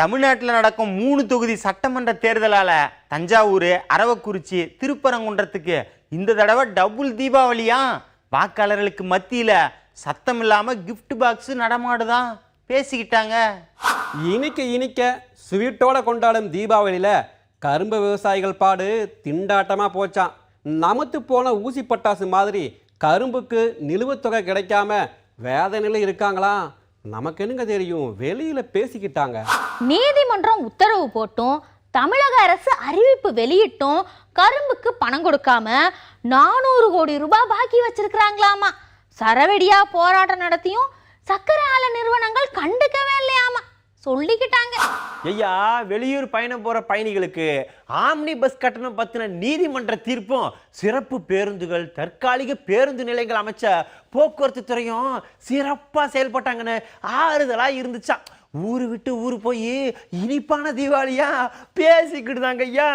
தமிழ்நாட்டில் நடக்கும் 3 தொகுதி சட்டமன்ற தேர்தலால் தஞ்சாவூர், அரவக்குறிச்சி, திருப்பரங்குன்றத்துக்கு இந்த தடவை டபுள் தீபாவளியா? வாக்காளர்களுக்கு மத்தியில் சத்தம் இல்லாமல் கிஃப்ட் பாக்ஸ் நடமாடுதான் பேசிக்கிட்டாங்க. இனிக்க ஸ்வீட்டோட கொண்டாடும் தீபாவளியில் கரும்பு விவசாயிகள் பாடு திண்டாட்டமாக போச்சான். நமத்து போன ஊசி பட்டாசு மாதிரி கரும்புக்கு நிலுவத்தொகை கிடைக்காம வேதனையில் இருக்காங்களா? நமக்கு என்னங்க தெரியும், வெளியில பேசிக்கிட்டாங்க. நீதிமன்றம் உத்தரவு போட்டும் தமிழக அரசு அறிவிப்பு வெளியிட்டும் கரும்புக்கு பணம் கொடுக்காம 400 கோடி ரூபாய் பாக்கி வச்சிருக்கிறாங்களாமா. சரவெடியா போராட்டம் நடத்தியும் சர்க்கரை ஆலை நிறுவனங்கள் கண்டுக்கவே இல்லையாமா சொல்லிக்கிட்டாங்க. ஐயா, வெளியூர் பயணம் போற பயணிகளுக்கு ஆம்னி பஸ் கட்டணம் பத்தின நீதிமன்ற தீர்ப்பும் சிறப்பு பேருந்துகள், தற்காலிக பேருந்து நிலையங்கள் அமைச்ச போக்குவரத்து துறையும் சிறப்பா செயல்பட்டாங்கன்னு ஆறுதலா இருந்துச்சா. ஊரு விட்டு ஊரு போய் இனிப்பான தீபாவளியா பேசிக்கிட்டு தாங்க ஐயா.